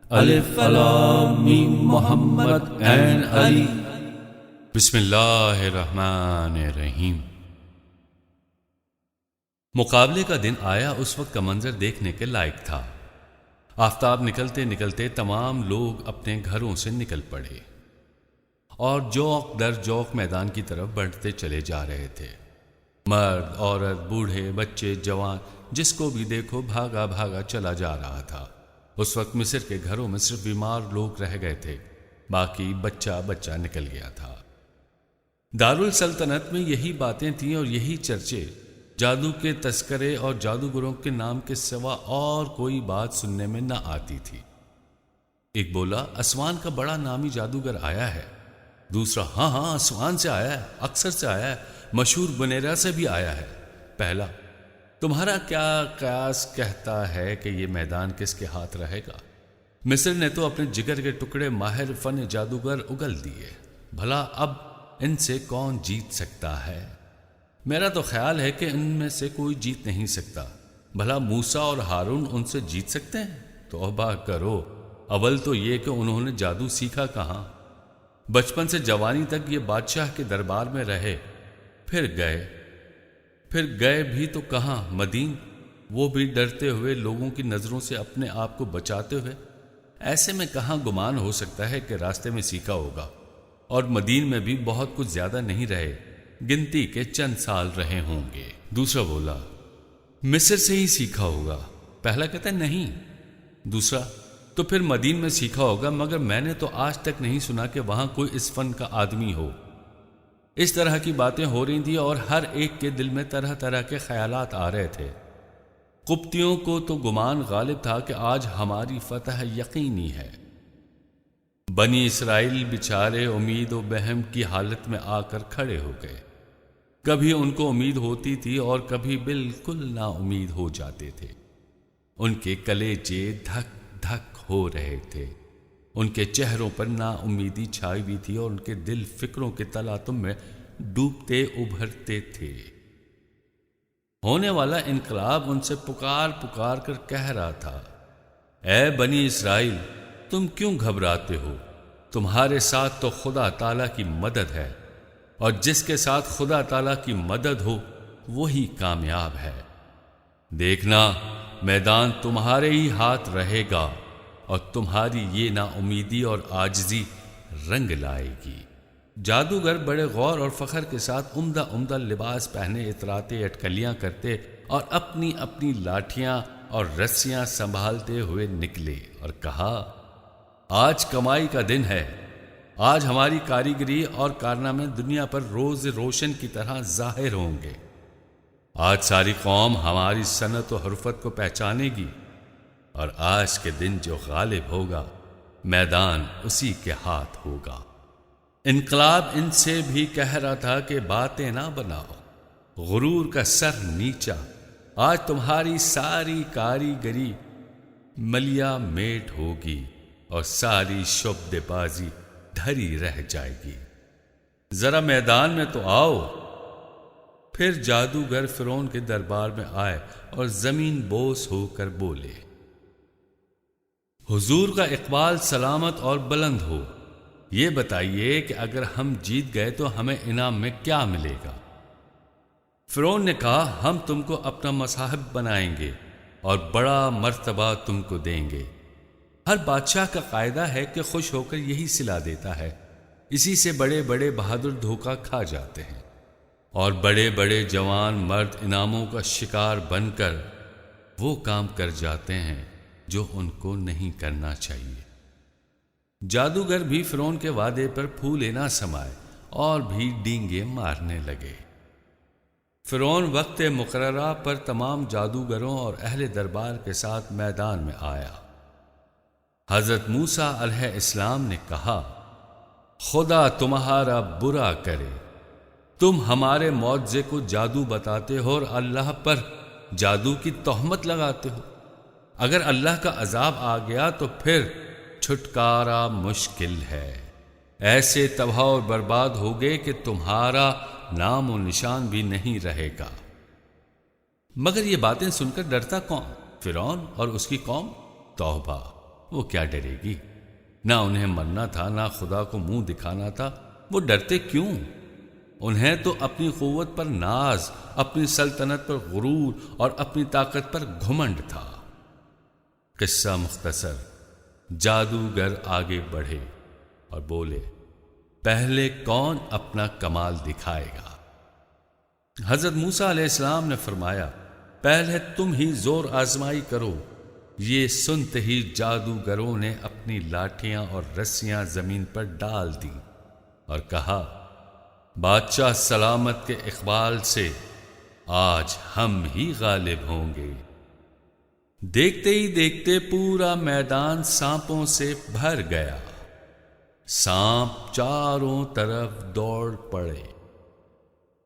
الف لام میم محمد عین علی۔ بسم اللہ الرحمن الرحیم۔ مقابلے کا دن آیا، اس وقت کا منظر دیکھنے کے لائق تھا۔ آفتاب نکلتے نکلتے تمام لوگ اپنے گھروں سے نکل پڑے اور جوق در جوق میدان کی طرف بڑھتے چلے جا رہے تھے۔ مرد، عورت، بوڑھے، بچے، جوان، جس کو بھی دیکھو بھاگا بھاگا چلا جا رہا تھا۔ اس وقت مصر کے گھروں میں صرف بیمار لوگ رہ گئے تھے، باقی بچہ بچہ نکل گیا تھا۔ دارالسلطنت میں یہی باتیں تھیں اور یہی چرچے، جادو کے تذکرے اور جادوگروں کے نام کے سوا اور کوئی بات سننے میں نہ آتی تھی۔ ایک بولا، اسوان کا بڑا نامی جادوگر آیا ہے۔ دوسرا، ہاں اسوان سے آیا ہے، اکثر سے آیا ہے، مشہور بنیرا سے بھی آیا ہے۔ پہلا، تمہارا کیا قیاس کہتا ہے کہ یہ میدان کس کے ہاتھ رہے گا؟ مصر نے تو اپنے جگر کے ٹکڑے ماہر فن جادوگر اگل دیے، بھلا اب ان سے کون جیت سکتا ہے؟ میرا تو خیال ہے کہ ان میں سے کوئی جیت نہیں سکتا۔ بھلا موسیٰ اور ہارون ان سے جیت سکتے ہیں؟ توبہ کرو، اول تو یہ کہ انہوں نے جادو سیکھا کہاں؟ بچپن سے جوانی تک یہ بادشاہ کے دربار میں رہے، پھر گئے بھی تو کہاں؟ مدین، وہ بھی ڈرتے ہوئے، لوگوں کی نظروں سے اپنے آپ کو بچاتے ہوئے۔ ایسے میں کہاں گمان ہو سکتا ہے کہ راستے میں سیکھا ہوگا؟ اور مدین میں بھی بہت کچھ زیادہ نہیں رہے، گنتی کے چند سال رہے ہوں گے۔ دوسرا بولا، مصر سے ہی سیکھا ہوگا۔ پہلا کہتا ہے نہیں۔ دوسرا، تو پھر مدین میں سیکھا ہوگا، مگر میں نے تو آج تک نہیں سنا کہ وہاں کوئی اس فن کا آدمی ہو۔ اس طرح کی باتیں ہو رہی تھیں اور ہر ایک کے دل میں طرح طرح کے خیالات آ رہے تھے۔ قبطیوں کو تو گمان غالب تھا کہ آج ہماری فتح یقینی ہے۔ بنی اسرائیل بیچارے امید و بہم کی حالت میں آ کر کھڑے ہو گئے۔ کبھی ان کو امید ہوتی تھی اور کبھی بالکل نا امید ہو جاتے تھے۔ ان کے کلیجے دھک دھک ہو رہے تھے، ان کے چہروں پر نا امیدی چھائی ہوئی تھی اور ان کے دل فکروں کے تلاطم میں ڈوبتے ابھرتے تھے۔ ہونے والا انقلاب ان سے پکار پکار کر کہہ رہا تھا، اے بنی اسرائیل، تم کیوں گھبراتے ہو؟ تمہارے ساتھ تو خدا تعالیٰ کی مدد ہے، اور جس کے ساتھ خدا تعالیٰ کی مدد ہو وہی کامیاب ہے۔ دیکھنا، میدان تمہارے ہی ہاتھ رہے گا اور تمہاری یہ نا امیدی اور عاجزی رنگ لائے گی۔ جادوگر بڑے غور اور فخر کے ساتھ عمدہ عمدہ لباس پہنے اتراتے اٹکلیاں کرتے اور اپنی اپنی لاٹھیاں اور رسیاں سنبھالتے ہوئے نکلے اور کہا، آج کمائی کا دن ہے۔ آج ہماری کاریگری اور کارنامے دنیا پر روز روشن کی طرح ظاہر ہوں گے۔ آج ساری قوم ہماری صنعت و حرفت کو پہچانے گی، اور آج کے دن جو غالب ہوگا میدان اسی کے ہاتھ ہوگا۔ انقلاب ان سے بھی کہہ رہا تھا کہ باتیں نہ بناؤ، غرور کا سر نیچا۔ آج تمہاری ساری کاریگری ملیا میٹ ہوگی اور ساری شعبدے بازی دھری رہ جائے گی۔ ذرا میدان میں تو آؤ۔ پھر جادوگر فرعون کے دربار میں آئے اور زمین بوس ہو کر بولے، حضور کا اقبال سلامت اور بلند ہو۔ یہ بتائیے کہ اگر ہم جیت گئے تو ہمیں انعام میں کیا ملے گا؟ فرعون نے کہا، ہم تم کو اپنا مصاحب بنائیں گے اور بڑا مرتبہ تم کو دیں گے۔ ہر بادشاہ کا قاعدہ ہے کہ خوش ہو کر یہی صلہ دیتا ہے، اسی سے بڑے بڑے بہادر دھوکہ کھا جاتے ہیں، اور بڑے بڑے جوان مرد انعاموں کا شکار بن کر وہ کام کر جاتے ہیں جو ان کو نہیں کرنا چاہیے۔ جادوگر بھی فرعون کے وعدے پر پھولے نہ سمائے اور بھی ڈینگے مارنے لگے۔ فرعون وقت مقررہ پر تمام جادوگروں اور اہل دربار کے ساتھ میدان میں آیا۔ حضرت موسیٰ علیہ السلام نے کہا، خدا تمہارا برا کرے، تم ہمارے معجزے کو جادو بتاتے ہو اور اللہ پر جادو کی تہمت لگاتے ہو۔ اگر اللہ کا عذاب آ گیا تو پھر چھٹکارا مشکل ہے۔ ایسے تباہ اور برباد ہوگے کہ تمہارا نام و نشان بھی نہیں رہے گا۔ مگر یہ باتیں سن کر ڈرتا کون؟ فرعون اور اس کی قوم؟ توبہ، وہ کیا ڈرے گی؟ نہ انہیں مرنا تھا، نہ خدا کو منہ دکھانا تھا، وہ ڈرتے کیوں؟ انہیں تو اپنی قوت پر ناز، اپنی سلطنت پر غرور اور اپنی طاقت پر گھمنڈ تھا۔ قصہ مختصر، جادوگر آگے بڑھے اور بولے، پہلے کون اپنا کمال دکھائے گا؟ حضرت موسیٰ علیہ السلام نے فرمایا، پہلے تم ہی زور آزمائی کرو۔ یہ سنتے ہی جادوگروں نے اپنی لاٹھیاں اور رسیاں زمین پر ڈال دیں اور کہا، بادشاہ سلامت کے اقبال سے آج ہم ہی غالب ہوں گے۔ دیکھتے ہی دیکھتے پورا میدان سانپوں سے بھر گیا۔ سانپ چاروں طرف دوڑ پڑے۔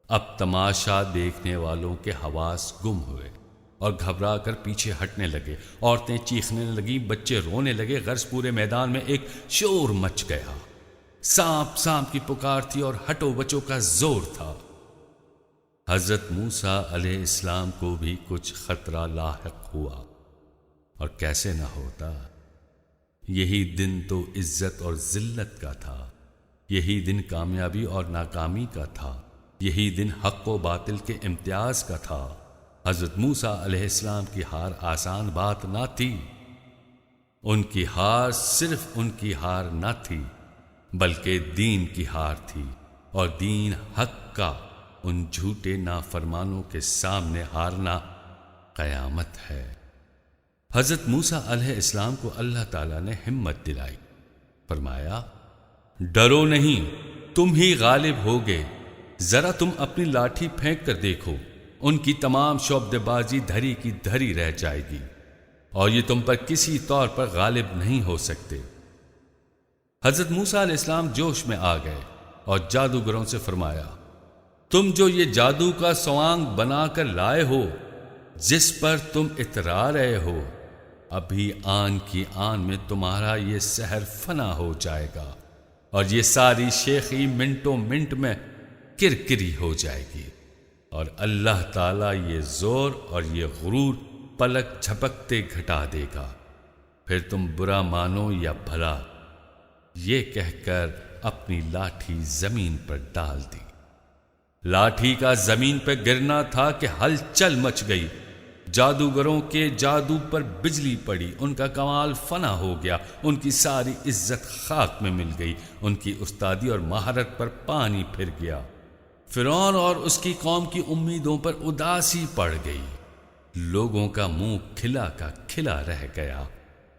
اب تماشا دیکھنے والوں کے حواس گم ہوئے اور گھبرا کر پیچھے ہٹنے لگے۔ عورتیں چیخنے لگیں، بچے رونے لگے، غرض پورے میدان میں ایک شور مچ گیا۔ سانپ سانپ کی پکار تھی اور ہٹو بچوں کا زور تھا۔ حضرت موسیٰ علیہ السلام کو بھی کچھ خطرہ لاحق ہوا، اور کیسے نہ ہوتا۔ یہی دن تو عزت اور ذلت کا تھا، یہی دن کامیابی اور ناکامی کا تھا، یہی دن حق و باطل کے امتیاز کا تھا۔ حضرت موسیٰ علیہ السلام کی ہار آسان بات نہ تھی۔ ان کی ہار صرف ان کی ہار نہ تھی، بلکہ دین کی ہار تھی، اور دین حق کا ان جھوٹے نافرمانوں کے سامنے ہارنا قیامت ہے۔ حضرت موسیٰ علیہ السلام کو اللہ تعالیٰ نے ہمت دلائی، فرمایا، ڈرو نہیں، تم ہی غالب ہوگے۔ ذرا تم اپنی لاٹھی پھینک کر دیکھو، ان کی تمام شعبدے بازی دھری کی دھری رہ جائے گی، اور یہ تم پر کسی طور پر غالب نہیں ہو سکتے۔ حضرت موسیٰ علیہ السلام جوش میں آ گئے اور جادوگروں سے فرمایا، تم جو یہ جادو کا سوانگ بنا کر لائے ہو، جس پر تم اترا رہے ہو، ابھی آن کی آن میں تمہارا یہ سحر فنا ہو جائے گا، اور یہ ساری شیخی منٹوں منٹ میں کرکری ہو جائے گی، اور اللہ تعالیٰ یہ زور اور یہ غرور پلک جھپکتے گھٹا دے گا۔ پھر تم برا مانو یا بھلا، یہ کہہ کر اپنی لاٹھی زمین پر ڈال دی۔ لاٹھی کا زمین پہ گرنا تھا کہ ہلچل مچ گئی۔ جادوگروں کے جادو پر بجلی پڑی، ان کا کمال فنا ہو گیا، ان کی ساری عزت خاک میں مل گئی، ان کی استادی اور مہارت پر پانی پھر گیا۔ فرعون اور اس کی قوم کی امیدوں پر اداسی پڑ گئی۔ لوگوں کا منہ کھلا کا کھلا رہ گیا۔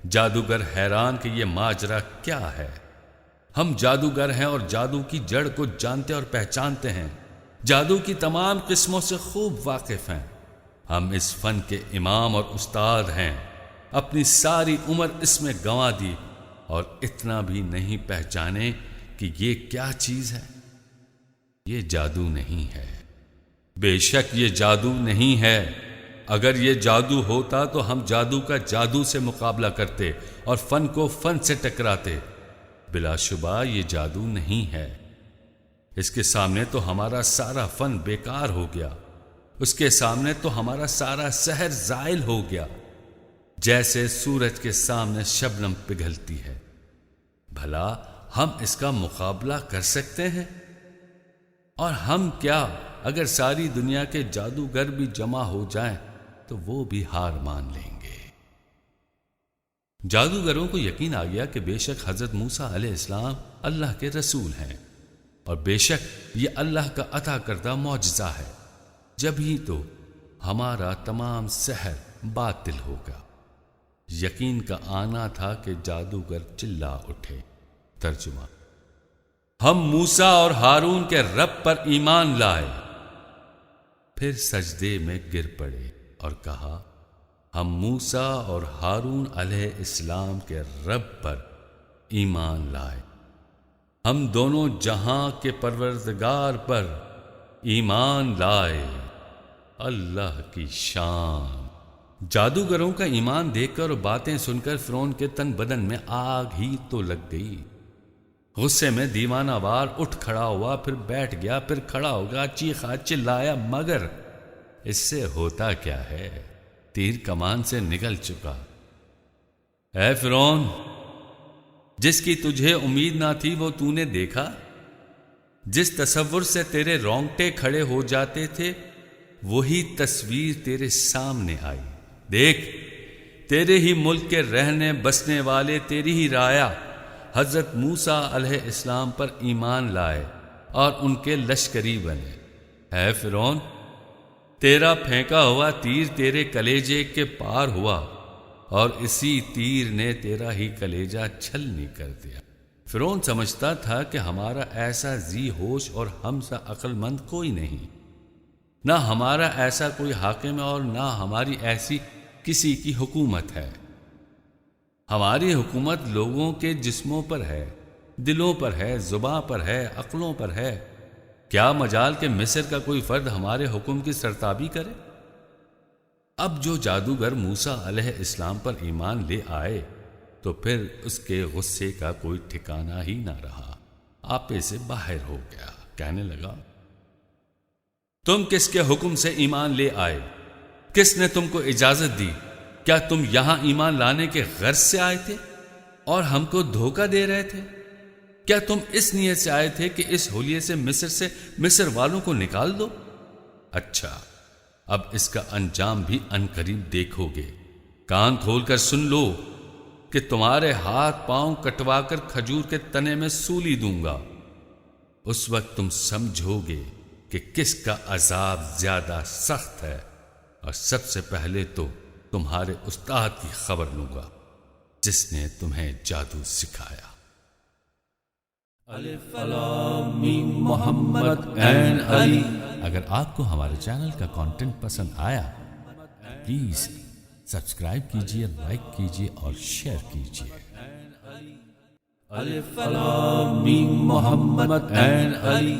جادوگر حیران کہ یہ ماجرا کیا ہے۔ ہم جادوگر ہیں اور جادو کی جڑ کو جانتے اور پہچانتے ہیں، جادو کی تمام قسموں سے خوب واقف ہیں۔ ہم اس فن کے امام اور استاد ہیں، اپنی ساری عمر اس میں گنوا دی، اور اتنا بھی نہیں پہچانے کہ یہ کیا چیز ہے۔ یہ جادو نہیں ہے، بے شک یہ جادو نہیں ہے۔ اگر یہ جادو ہوتا تو ہم جادو کا جادو سے مقابلہ کرتے اور فن کو فن سے ٹکراتے۔ بلا شبہ یہ جادو نہیں ہے۔ اس کے سامنے تو ہمارا سارا فن بیکار ہو گیا، اس کے سامنے تو ہمارا سارا سحر زائل ہو گیا، جیسے سورج کے سامنے شبنم پگھلتی ہے۔ بھلا ہم اس کا مقابلہ کر سکتے ہیں؟ اور ہم کیا، اگر ساری دنیا کے جادوگر بھی جمع ہو جائیں تو وہ بھی ہار مان لیں گے۔ جادوگروں کو یقین آ گیا کہ بے شک حضرت موسیٰ علیہ السلام اللہ کے رسول ہیں، اور بے شک یہ اللہ کا عطا کردہ معجزہ ہے، جب ہی تو ہمارا تمام سحر باطل ہوگا۔ یقین کا آنا تھا کہ جادوگر چلا اٹھے۔ ترجمہ: ہم موسیٰ اور ہارون کے رب پر ایمان لائے، پھر سجدے میں گر پڑے اور کہا، ہم موسیٰ اور ہارون علیہ السلام کے رب پر ایمان لائے، ہم دونوں جہاں کے پروردگار پر ایمان لائے۔ اللہ کی شان۔ جادوگروں کا ایمان دیکھ کر اور باتیں سن کر فرعون کے تن بدن میں آگ ہی تو لگ گئی۔ غصے میں دیوانہ وار اٹھ کھڑا ہوا، پھر بیٹھ گیا، پھر کھڑا ہو گیا، چیخا چلایا، مگر اس سے ہوتا کیا ہے؟ تیر کمان سے نکل چکا۔ اے فرعون، جس کی تجھے امید نہ تھی وہ تو نے دیکھا؟ جس تصور سے تیرے رونگٹے کھڑے ہو جاتے تھے وہی تصویر تیرے سامنے آئی۔ دیکھ، تیرے ہی ملک کے رہنے بسنے والے تیری ہی رایا حضرت موسیٰ علیہ السلام پر ایمان لائے اور ان کے لشکری بنے۔ اے فرعون، تیرا پھینکا ہوا تیر تیرے کلیجے کے پار ہوا اور اسی تیر نے تیرا ہی کلیجہ چھلنی کر دیا۔ فرعون سمجھتا تھا کہ ہمارا ایسا ذی ہوش اور ہم سا عقل مند کوئی نہیں، نہ ہمارا ایسا کوئی حاکم ہے اور نہ ہماری ایسی کسی کی حکومت ہے۔ ہماری حکومت لوگوں کے جسموں پر ہے، دلوں پر ہے، زباں پر ہے، عقلوں پر ہے۔ کیا مجال کہ مصر کا کوئی فرد ہمارے حکم کی سرتابی کرے؟ اب جو جادوگر موسیٰ علیہ السلام پر ایمان لے آئے تو پھر اس کے غصے کا کوئی ٹھکانہ ہی نہ رہا، آپے سے باہر ہو گیا۔ کہنے لگا، تم کس کے حکم سے ایمان لے آئے؟ کس نے تم کو اجازت دی؟ کیا تم یہاں ایمان لانے کے غرض سے آئے تھے اور ہم کو دھوکہ دے رہے تھے؟ کیا تم اس نیت سے آئے تھے کہ اس حلیے سے مصر والوں کو نکال دو؟ اچھا، اب اس کا انجام بھی عنقریب دیکھو گے۔ کان کھول کر سن لو کہ تمہارے ہاتھ پاؤں کٹوا کر کھجور کے تنے میں سولی دوں گا۔ اس وقت تم سمجھو گے کہ کس کا عذاب زیادہ سخت ہے، اور سب سے پہلے تو تمہارے استاد کی خبر لوں گا جس نے تمہیں جادو سکھایا۔ الف لام میم محمد این علی۔ اگر آپ کو ہمارے چینل کا کنٹینٹ پسند آیا پلیز سبسکرائب کیجیے، لائک کیجیے اور شیئر کیجیے۔ الف لام میم محمد این علی۔